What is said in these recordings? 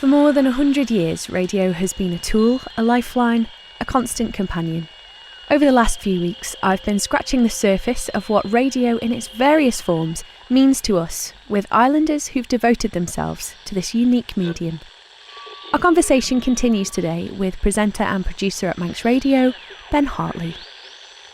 For more than 100 years, radio has been a tool, a lifeline, a constant companion. Over the last few weeks, I've been scratching the surface of what radio in its various forms means to us, with islanders who've devoted themselves to this unique medium. Our conversation continues today with presenter and producer at Manx Radio, Ben Hartley.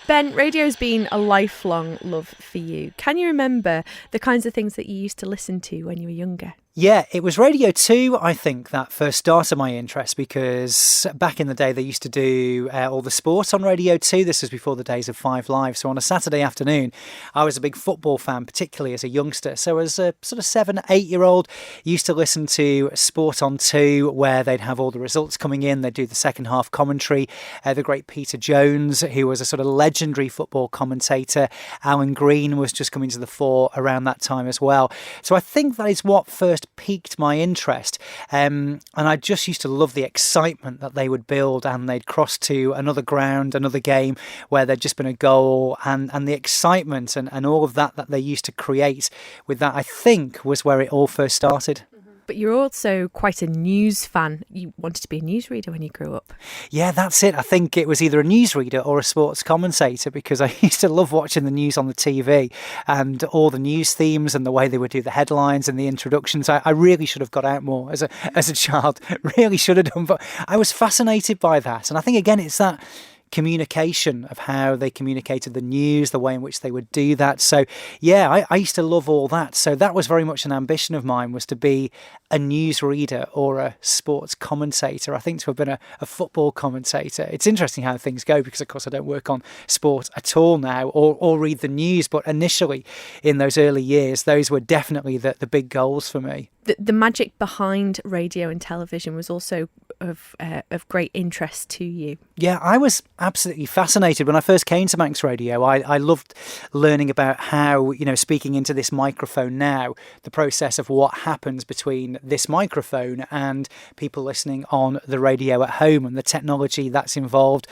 Ben, radio's been a lifelong love for you. Can you remember the kinds of things that you used to listen to when you were younger? Yeah, it was Radio 2, I think, that first started my interest, because back in the day they used to do all the sport on Radio 2. This was before the days of 5 Live. So on a Saturday afternoon, I was a big football fan, particularly as a youngster. So as a sort of 7, 8-year-old, used to listen to Sport on 2, where they'd have all the results coming in. They'd do the second half commentary. The great Peter Jones, who was a sort of legendary football commentator. Alan Green was just coming to the fore around that time as well. So I think that is what first piqued my interest, and I just used to love the excitement that they would build, and they'd cross to another ground, another game where there'd just been a goal, and the excitement and all of that they used to create with that, I think, was where it all first started. But you're also quite a news fan. You wanted to be a newsreader when you grew up. Yeah, that's it. I think it was either a newsreader or a sports commentator, because I used to love watching the news on the TV and all the news themes and the way they would do the headlines and the introductions. I really should have got out more as a child. Really should have done. But I was fascinated by that. And I think, again, it's that communication of how they communicated the news, the way in which they would do that. So yeah, I used to love all that. So that was very much an ambition of mine, was to be a newsreader or a sports commentator. I think to have been a football commentator. It's interesting how things go, because of course I don't work on sport at all now or read the news, but initially in those early years, those were definitely the big goals for me. The magic behind radio and television was also of great interest to you. Yeah, I was absolutely fascinated when I first came to Manx Radio. I loved learning about how, speaking into this microphone now, the process of what happens between this microphone and people listening on the radio at home, and the technology that's involved,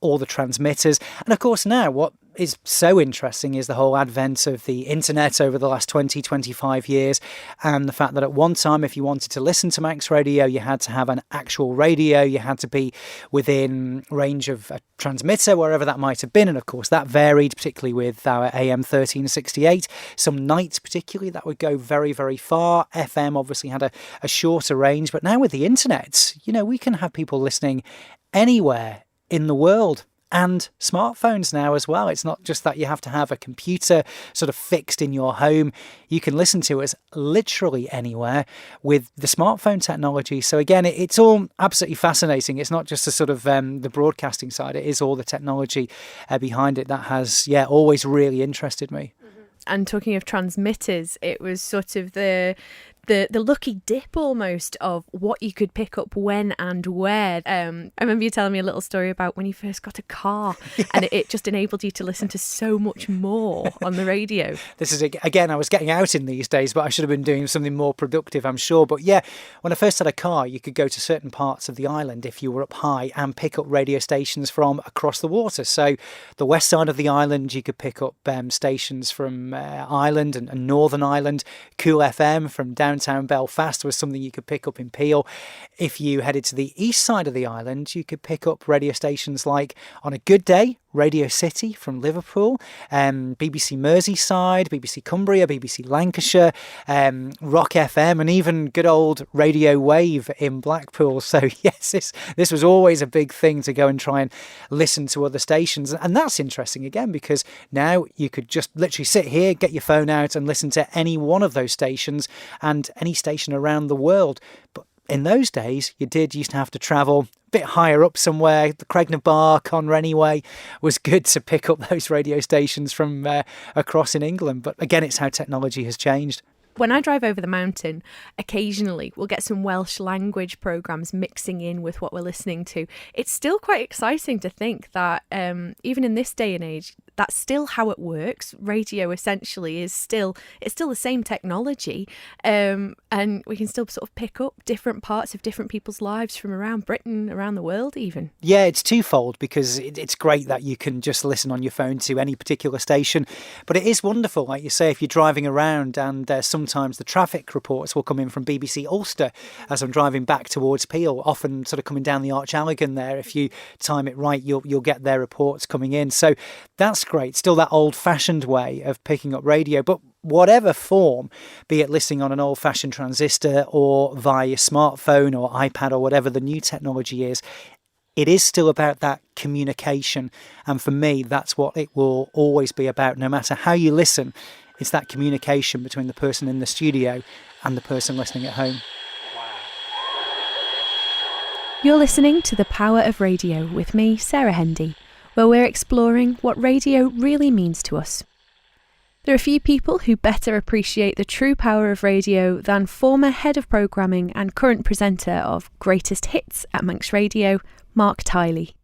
all the transmitters. And of course now what is so interesting is the whole advent of the internet over the last 20, 25 years, and the fact that at one time, if you wanted to listen to Manx Radio, you had to have an actual radio, you had to be within range of a transmitter, wherever that might have been. And of course that varied, particularly with our AM 1368. Some nights particularly, that would go very, very far. FM obviously had a shorter range, but now with the internet, we can have people listening anywhere in the world, and smartphones now as well. It's not just that you have to have a computer sort of fixed in your home. You can listen to us literally anywhere with the smartphone technology. So again, it's all absolutely fascinating. It's not just the sort of the broadcasting side. It is all the technology behind it that has, always really interested me. And talking of transmitters, it was sort of the lucky dip almost of what you could pick up when and where. I remember you telling me a little story about when you first got a car, and it just enabled you to listen to so much more on the radio. This is, again, I was getting out in these days, but I should have been doing something more productive, I'm sure. But yeah, when I first had a car, you could go to certain parts of the island if you were up high and pick up radio stations from across the water. So the west side of the island, you could pick up stations from Ireland and Northern Ireland. Cool FM from downtown Belfast was something you could pick up in Peel. If you headed to the east side of the island, you could pick up radio stations like, on a good day, Radio City from Liverpool, BBC Merseyside, BBC Cumbria, BBC Lancashire, Rock FM, and even good old Radio Wave in Blackpool. So yes, this was always a big thing to go and try and listen to other stations. And that's interesting again, because now you could just literally sit here, get your phone out and listen to any one of those stations and any station around the world. But in those days, you used to have to travel a bit higher up somewhere. The Craignabar, Conrenny Way was good to pick up those radio stations from across in England. But again, it's how technology has changed. When I drive over the mountain, occasionally we'll get some Welsh language programmes mixing in with what we're listening to. It's still quite exciting to think that even in this day and age, that's still how it works. Radio essentially it's still the same technology, and we can still sort of pick up different parts of different people's lives from around Britain, around the world even. Yeah, it's twofold, because it's great that you can just listen on your phone to any particular station, but it is wonderful, like you say, if you're driving around, and sometimes the traffic reports will come in from BBC Ulster as I'm driving back towards Peel, often sort of coming down the Arch Alligan there. If you time it right, you'll get their reports coming in. So that's great. Still that old-fashioned way of picking up radio, but whatever form, be it listening on an old-fashioned transistor or via your smartphone or iPad or whatever the new technology is, it is still about that communication. And for me, that's what it will always be about. No matter how you listen, it's that communication between the person in the studio and the person listening at home. You're listening to The Power of Radio with me, Sarah Hendy, where we're exploring what radio really means to us. There are few people who better appreciate the true power of radio than former head of programming and current presenter of Greatest Hits at Manx Radio, Marc Tyley.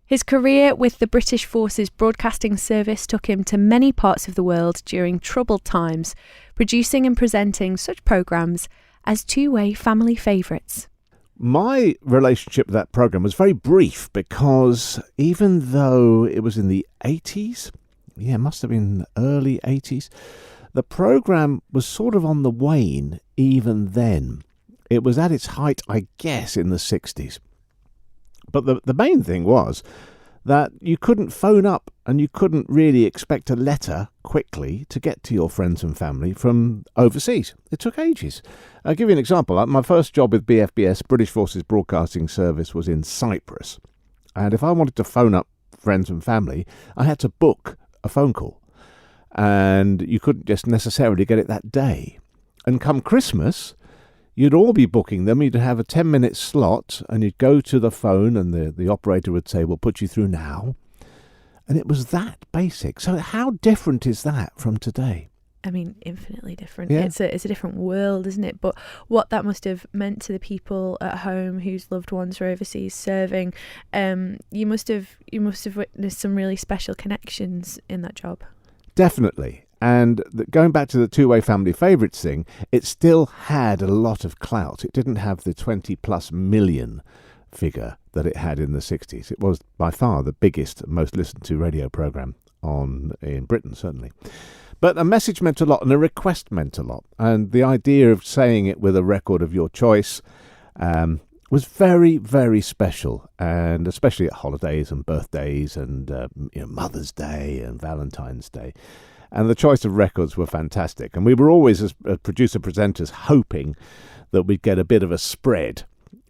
His career with the British Forces Broadcasting Service took him to many parts of the world during troubled times, producing and presenting such programmes as two-way family favourites. My relationship with that programme was very brief, because even though it was in the 80s, it must have been early 80s, the programme was sort of on the wane even then. It was at its height, I guess, in the 60s. But the main thing was that you couldn't phone up and you couldn't really expect a letter quickly to get to your friends and family from overseas. It took ages. I'll give you an example. My first job with BFBS, British Forces Broadcasting Service, was in Cyprus. And if I wanted to phone up friends and family, I had to book a phone call. And you couldn't just necessarily get it that day. And come Christmas, you'd all be booking them. You'd have a 10-minute slot, and you'd go to the phone, and the operator would say, "We'll put you through now." And it was that basic. So how different is that from today? I mean, infinitely different. Yeah. It's a different world, isn't it? But what that must have meant to the people at home whose loved ones were overseas serving, you must have witnessed some really special connections in that job. Definitely. And going back to the two-way family favourites thing, it still had a lot of clout. It didn't have the 20+ million figure that it had in the 60s. It was by far the biggest, most listened to radio programme in Britain, certainly. But a message meant a lot, and a request meant a lot. And the idea of saying it with a record of your choice was very, very special, and especially at holidays and birthdays and Mother's Day and Valentine's Day. And the choice of records were fantastic. And we were always, as producer-presenters, hoping that we'd get a bit of a spread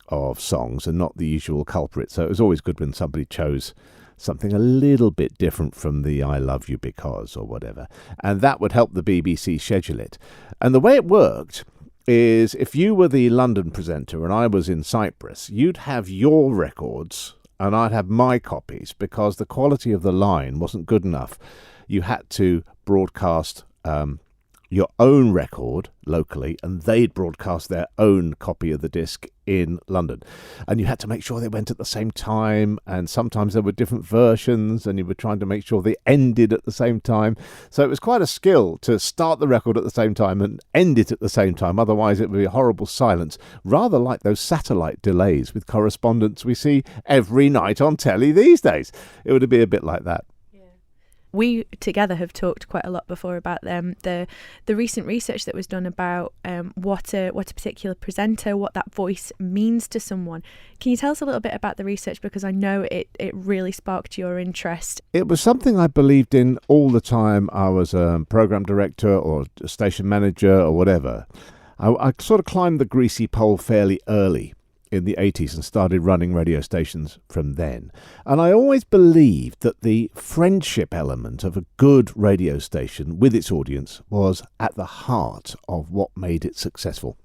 of songs and not the usual culprit. So it was always good when somebody chose something a little bit different from the "I Love You Because" or whatever. And that would help the BBC schedule it. And the way it worked is, if you were the London presenter and I was in Cyprus, you'd have your records and I'd have my copies, because the quality of the line wasn't good enough. You had to broadcast your own record locally, and they'd broadcast their own copy of the disc in London. And you had to make sure they went at the same time, and sometimes there were different versions, and you were trying to make sure they ended at the same time. So it was quite a skill to start the record at the same time and end it at the same time. Otherwise it would be a horrible silence, rather like those satellite delays with correspondence we see every night on telly these days. It would be a bit like that. We together have talked quite a lot before about the recent research that was done about what a particular presenter, what that voice means to someone. Can you tell us a little bit about the research, because I know it really sparked your interest? It was something I believed in all the time I was a program director or a station manager or whatever. I sort of climbed the greasy pole fairly early in the 80s and started running radio stations from then. And I always believed that the friendship element of a good radio station with its audience was at the heart of what made it successful.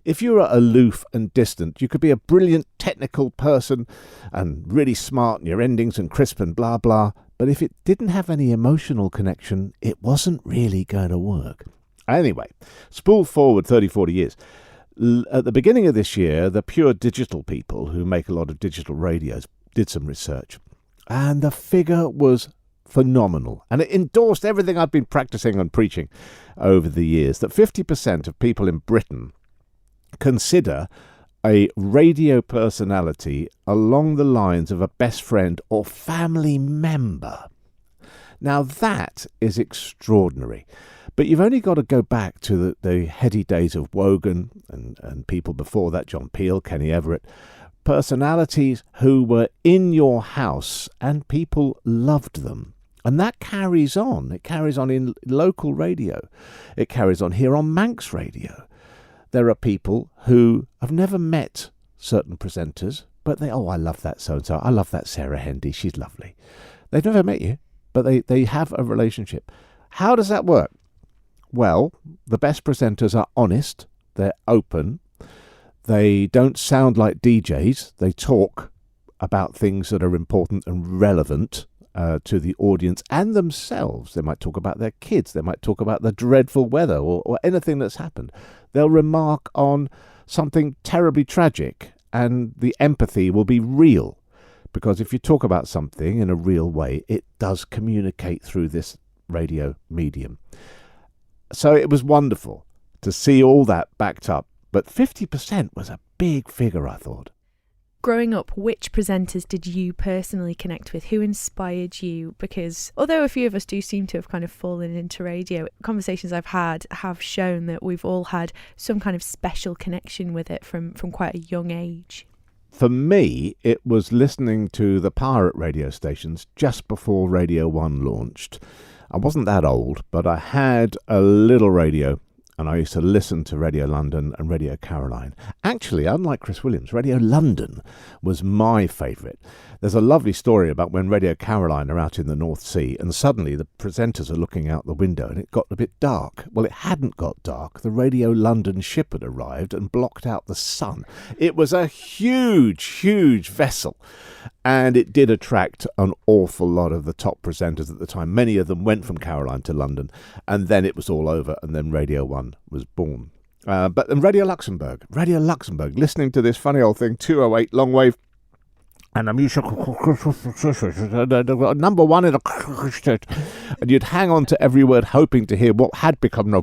If you were aloof and distant, you could be a brilliant technical person and really smart in your endings and crisp and blah blah, but if it didn't have any emotional connection, it wasn't really going to work. Anyway, spool forward 30-40 years. At the beginning of this year, the pure digital people who make a lot of digital radios did some research, and the figure was phenomenal. And it endorsed everything I've been practicing and preaching over the years, that 50% of people in Britain consider a radio personality along the lines of a best friend or family member. Now that is extraordinary. But you've only got to go back to the heady days of Wogan and people before that, John Peel, Kenny Everett, personalities who were in your house and people loved them. And that carries on. It carries on in local radio. It carries on here on Manx Radio. There are people who have never met certain presenters, but I love that so-and-so. I love that Sarah Hendy. She's lovely. They've never met you, but they have a relationship. How does that work? Well, the best presenters are honest. They're open. They don't sound like DJs. They talk about things that are important and relevant to the audience and themselves. They might talk about their kids. They might talk about the dreadful weather or anything that's happened. They'll remark on something terribly tragic, and the empathy will be real. Because if you talk about something in a real way, it does communicate through this radio medium. So it was wonderful to see all that backed up. But 50% was a big figure, I thought. Growing up, which presenters did you personally connect with? Who inspired you? Because although a few of us do seem to have kind of fallen into radio, conversations I've had have shown that we've all had some kind of special connection with it from quite a young age. For me, it was listening to the pirate radio stations just before Radio 1 launched. I wasn't that old, but I had a little radio, and I used to listen to Radio London and Radio Caroline. Actually, unlike Chris Williams, Radio London was my favourite. There's a lovely story about when Radio Caroline are out in the North Sea and suddenly the presenters are looking out the window and it got a bit dark. Well, it hadn't got dark. The Radio London ship had arrived and blocked out the sun. It was a huge, huge vessel, and it did attract an awful lot of the top presenters at the time. Many of them went from Caroline to London, and then it was all over, and then Radio 1 was born. But Radio Luxembourg, listening to this funny old thing, 208 long wave, and the music, number one in a, and you'd hang on to every word, hoping to hear what had become no,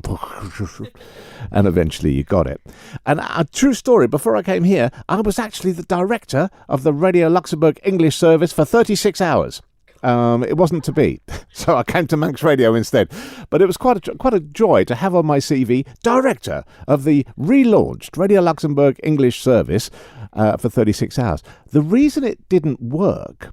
and eventually you got it. And a true story, before I came here, I was actually the director of the Radio Luxembourg English service for 36 hours. It wasn't to be, so I came to Manx Radio instead. But it was quite a joy to have on my CV, director of the relaunched Radio Luxembourg English service for 36 hours. The reason it didn't work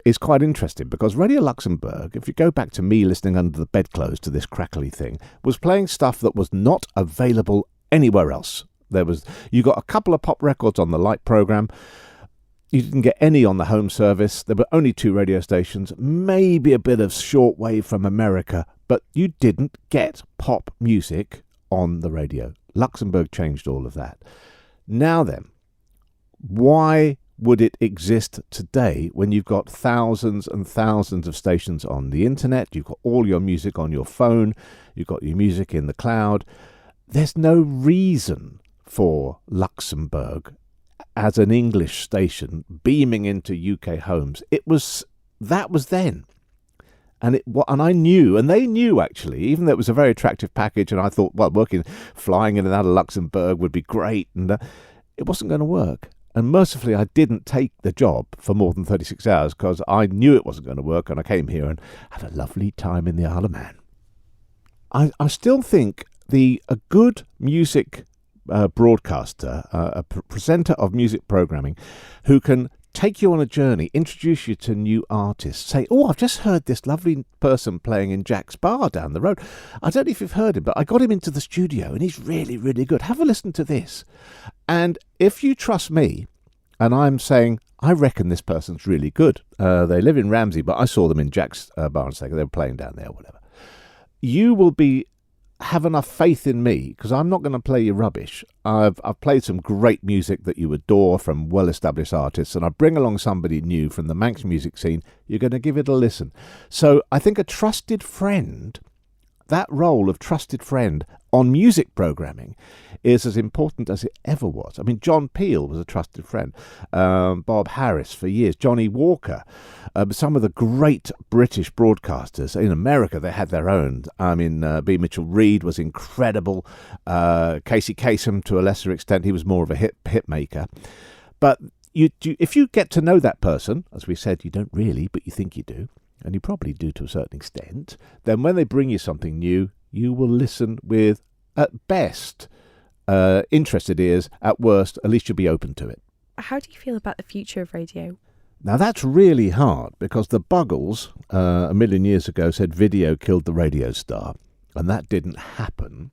is quite interesting, because Radio Luxembourg, if you go back to me listening under the bedclothes to this crackly thing, was playing stuff that was not available anywhere else. You got a couple of pop records on the Light programme. You didn't get any on the home service. There were only 2 radio stations, maybe a bit of shortwave from America, but you didn't get pop music on the radio. Luxembourg changed all of that. Now then, why would it exist today when you've got thousands and thousands of stations on the internet? You've got all your music on your phone. You've got your music in the cloud. There's no reason for Luxembourg as an English station beaming into UK homes. That was then. And I knew, and they knew actually, even though it was a very attractive package, and I thought, well, flying in and out of Luxembourg would be great, and it wasn't going to work. And mercifully, I didn't take the job for more than 36 hours because I knew it wasn't going to work, and I came here and had a lovely time in the Isle of Man. I still think a good music broadcaster, a presenter of music programming, who can take you on a journey, introduce you to new artists, say, oh, I've just heard this lovely person playing in Jack's Bar down the road. I don't know if you've heard him, but I got him into the studio and he's really, really good. Have a listen to this. And if you trust me, and I'm saying, I reckon this person's really good. They live in Ramsey, but I saw them in Jack's Bar and Steak. They were playing down there or whatever. You will have enough faith in me, because I'm not going to play you rubbish. I've played some great music that you adore from well-established artists, and I bring along somebody new from the Manx music scene. You're going to give it a listen. So I think a trusted friend that role of trusted friend on music programming is as important as it ever was. I mean, John Peel was a trusted friend, Bob Harris for years, Johnny Walker, some of the great British broadcasters. In America, they had their own. I mean, B. Mitchell Reed was incredible. Casey Kasem, to a lesser extent, he was more of a hit maker. But if you get to know that person, as we said, you don't really, but you think you do, and you probably do to a certain extent, then when they bring you something new, you will listen with, at best, interested ears. At worst, at least you'll be open to it. How do you feel about the future of radio? Now, that's really hard, because the Buggles, a million years ago, said video killed the radio star, and that didn't happen.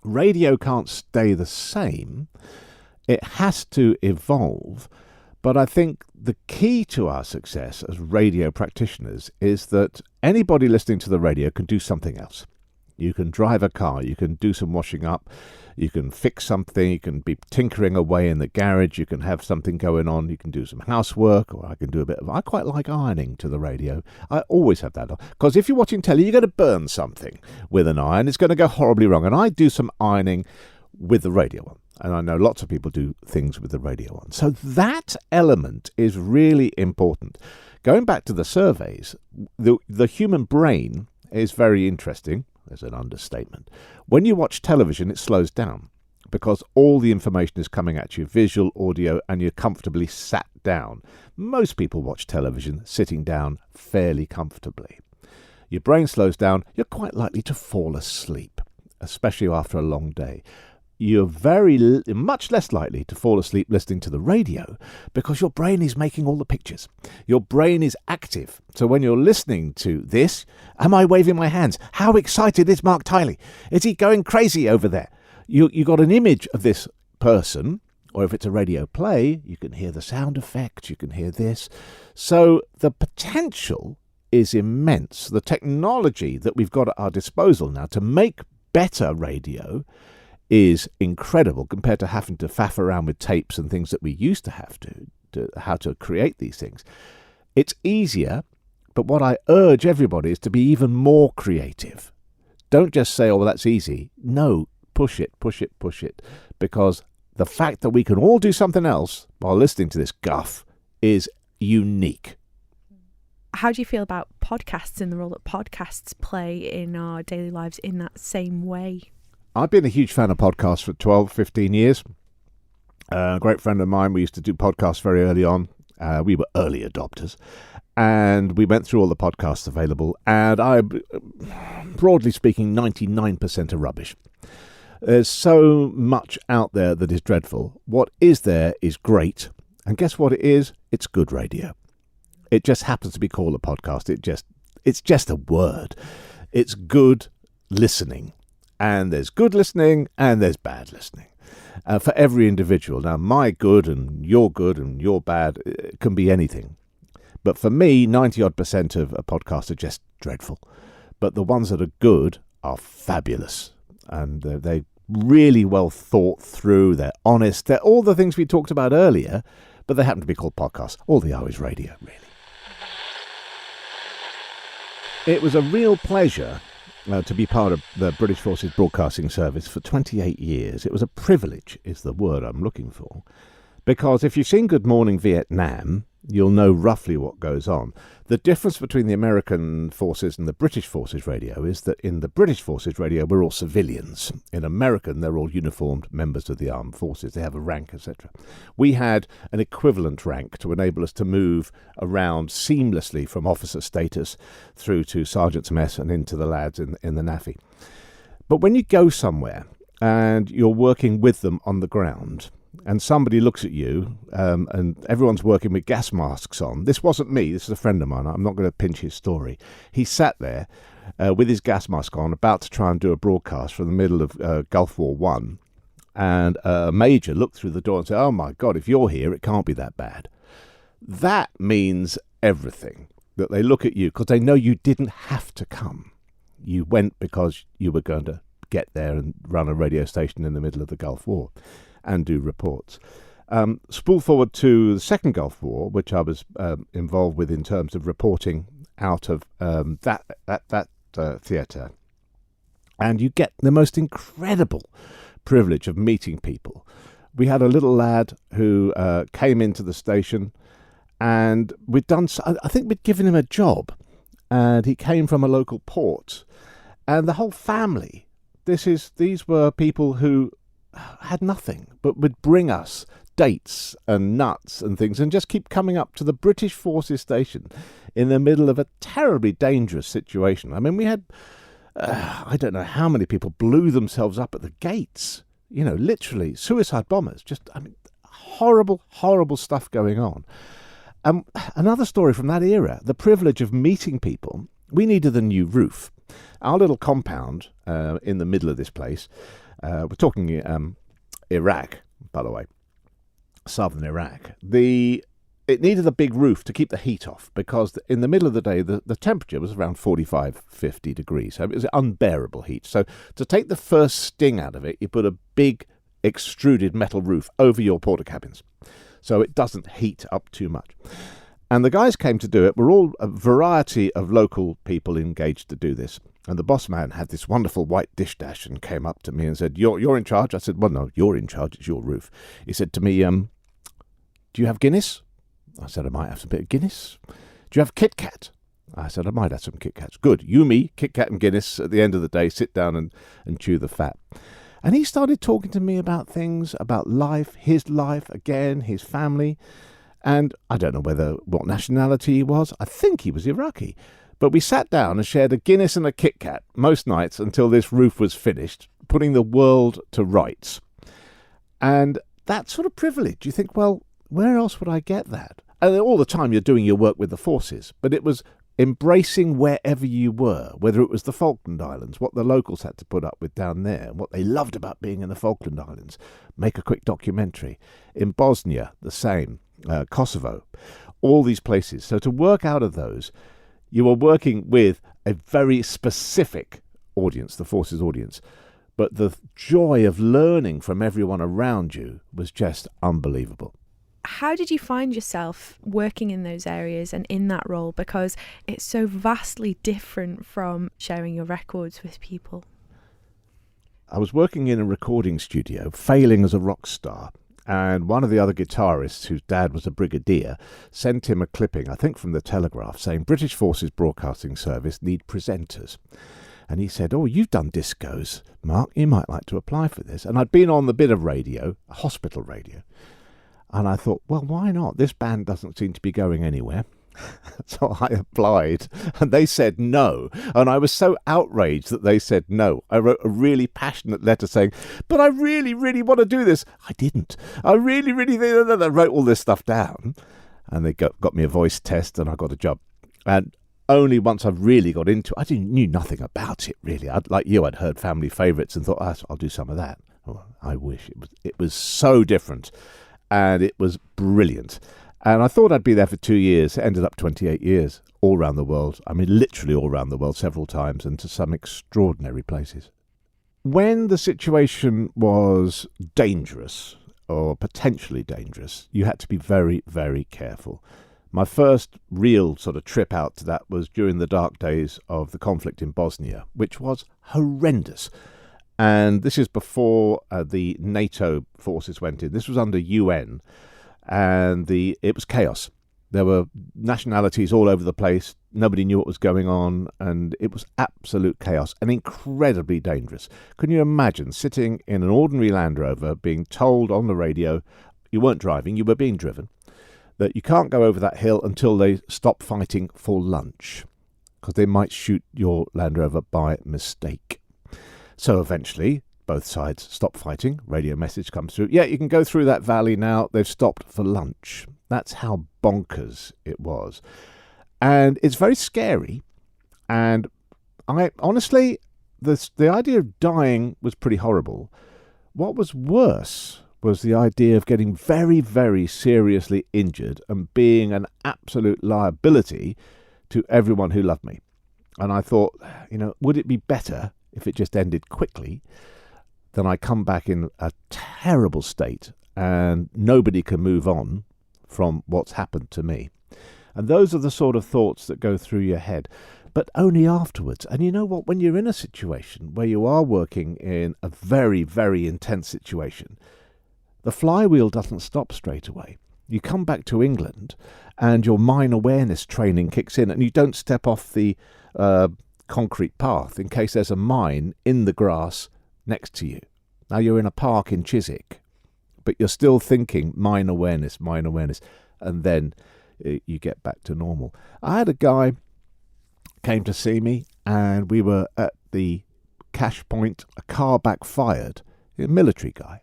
Radio can't stay the same. It has to evolve. But I think the key to our success as radio practitioners is that anybody listening to the radio can do something else. You can drive a car, you can do some washing up, you can fix something, you can be tinkering away in the garage, you can have something going on, you can do some housework, or I can do I quite like ironing to the radio. I always have that on, because if you're watching telly, you're going to burn something with an iron, it's going to go horribly wrong. And I do some ironing with the radio on. And I know lots of people do things with the radio on. So that element is really important. Going back to the surveys, the human brain is very interesting. There's an understatement. When you watch television, it slows down because all the information is coming at you, visual, audio, and you're comfortably sat down. Most people watch television sitting down fairly comfortably. Your brain slows down, you're quite likely to fall asleep, especially after a long day. You're much less likely to fall asleep listening to the radio because your brain is making all the pictures. Your brain is active. So when you're listening to this, am I waving my hands? How excited is Marc Tyley? Is he going crazy over there? You got an image of this person, or if it's a radio play, you can hear the sound effects, you can hear this. So the potential is immense. The technology that we've got at our disposal now to make better radio is incredible compared to having to faff around with tapes and things that we used to have to how to create these things. It's easier, but what I urge everybody is to be even more creative. Don't just say, oh, well, that's easy. No, push it, because the fact that we can all do something else while listening to this guff is unique. How do you feel about podcasts and the role that podcasts play in our daily lives in that same way? I've been a huge fan of podcasts for 12, 15 years. A great friend of mine, we used to do podcasts very early on. We were early adopters. And we went through all the podcasts available. And broadly speaking, 99% are rubbish. There's so much out there that is dreadful. What is there is great. And guess what it is? It's good radio. It just happens to be called a podcast. It's just a word. It's good listening. And there's good listening and there's bad listening for every individual. Now, my good and your bad can be anything. But for me, 90-odd% of a podcast are just dreadful. But the ones that are good are fabulous. And they're really well thought through. They're honest. They're all the things we talked about earlier, but they happen to be called podcasts. All they are is radio, really. It was a real pleasure to be part of the British Forces Broadcasting Service for 28 years. It was a privilege, is the word I'm looking for. Because if you've seen Good Morning Vietnam, you'll know roughly what goes on. The difference between the American forces and the British Forces radio is that in the British Forces radio, we're all civilians. In American, they're all uniformed members of the armed forces. They have a rank, etc. We had an equivalent rank to enable us to move around seamlessly from officer status through to sergeant's mess and into the lads in the NAFI. But when you go somewhere and you're working with them on the ground, and somebody looks at you, and everyone's working with gas masks on. This wasn't me. This is a friend of mine. I'm not going to pinch his story. He sat there with his gas mask on, about to try and do a broadcast from the middle of Gulf War I. And a major looked through the door and said, oh, my God, if you're here, it can't be that bad. That means everything, that they look at you, because they know you didn't have to come. You went because you were going to get there and run a radio station in the middle of the Gulf War and do reports. Spool forward to the Second Gulf War, which I was involved with in terms of reporting out of that theatre. And you get the most incredible privilege of meeting people. We had a little lad who came into the station, and I think we'd given him a job, and he came from a local port, and the whole family, these were people who had nothing, but would bring us dates and nuts and things, and just keep coming up to the British Forces station in the middle of a terribly dangerous situation. I mean, we had, I don't know how many people blew themselves up at the gates, literally suicide bombers, horrible, horrible stuff going on. Another story from that era, the privilege of meeting people. We needed a new roof. Our little compound in the middle of this place, we're talking Iraq, by the way, southern Iraq. It needed a big roof to keep the heat off, because in the middle of the day, the temperature was around 45, 50 degrees. So it was unbearable heat. So to take the first sting out of it, you put a big extruded metal roof over your porta cabins, so it doesn't heat up too much. And the guys came to do it. We're all a variety of local people engaged to do this. And the boss man had this wonderful white dish dash and came up to me and said, You're in charge? I said, well, no, you're in charge. It's your roof. He said to me, do you have Guinness? I said, I might have some bit of Guinness. Do you have Kit Kat? I said, I might have some Kit Kats. Good. You, me, Kit Kat and Guinness. At the end of the day, sit down and chew the fat. And he started talking to me about things, about life, his life, again, his family. And I don't know what nationality he was. I think he was Iraqi. But we sat down and shared a Guinness and a Kit Kat most nights until this roof was finished, putting the world to rights. And that sort of privilege, you think, well, where else would I get that? And all the time you're doing your work with the forces, but it was embracing wherever you were, whether it was the Falkland Islands, what the locals had to put up with down there, what they loved about being in the Falkland Islands, make a quick documentary. In Bosnia, the same, Kosovo, all these places. So to work out of those, you were working with a very specific audience, the forces audience, but the joy of learning from everyone around you was just unbelievable. How did you find yourself working in those areas and in that role? Because it's so vastly different from sharing your records with people. I was working in a recording studio, failing as a rock star, and one of the other guitarists, whose dad was a brigadier, sent him a clipping, I think from the Telegraph, saying British Forces Broadcasting Service need presenters. And he said, you've done discos, Mark, you might like to apply for this. And I'd been on the bit of radio, hospital radio. And I thought, well, why not? This band doesn't seem to be going anywhere. So I applied, and they said no. And I was so outraged that they said no. I wrote a really passionate letter saying, but I really, really want to do this. I didn't. I really, really, I wrote all this stuff down. And they got me a voice test, and I got a job. And only once I've really got into it, I knew nothing about it, really. Like you, I'd heard Family Favourites and thought, I'll do some of that. Oh, I wish. It was so different. And it was brilliant. And I thought I'd be there for 2 years. It ended up 28 years, all around the world. I mean, literally all around the world, several times, and to some extraordinary places. When the situation was dangerous, or potentially dangerous, you had to be very, very careful. My first real sort of trip out to that was during the dark days of the conflict in Bosnia, which was horrendous. And this is before the NATO forces went in. This was under UN, and it was chaos. There were nationalities all over the place. Nobody knew what was going on, and it was absolute chaos and incredibly dangerous. Can you imagine sitting in an ordinary Land Rover being told on the radio, you weren't driving, you were being driven, that you can't go over that hill until they stop fighting for lunch, because they might shoot your Land Rover by mistake. So eventually, both sides stop fighting. Radio message comes through. Yeah, you can go through that valley now. They've stopped for lunch. That's how bonkers it was. And it's very scary. And I honestly, the idea of dying was pretty horrible. What was worse was the idea of getting very, very seriously injured and being an absolute liability to everyone who loved me. And I thought, would it be better if it just ended quickly, then I come back in a terrible state and nobody can move on from what's happened to me. And those are the sort of thoughts that go through your head. but only afterwards. And you know what? When you're in a situation where you are working in a very, very intense situation, the flywheel doesn't stop straight away. You come back to England and your mine awareness training kicks in, and you don't step off the concrete path in case there's a mine in the grass next to you. Now you're in a park in Chiswick, but you're still thinking mine awareness, and then you get back to normal. I had a guy came to see me, and we were at the cash point. A car backfired. A military guy.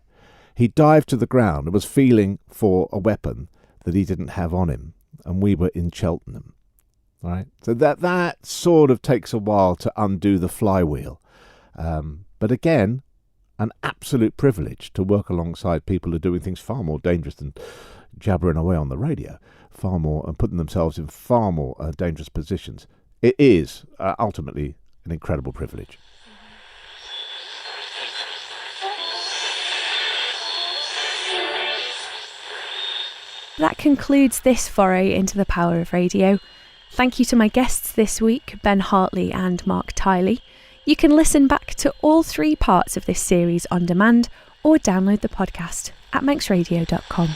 He dived to the ground and was feeling for a weapon that he didn't have on him, and we were in Cheltenham. Right, so that sort of takes a while to undo the flywheel, but again, an absolute privilege to work alongside people who are doing things far more dangerous than jabbering away on the radio, far more, and putting themselves in far more dangerous positions. It is ultimately an incredible privilege. That concludes this foray into the power of radio. Thank you to my guests this week, Ben Hartley and Marc Tyley. You can listen back to all 3 parts of this series on demand or download the podcast at manxradio.com.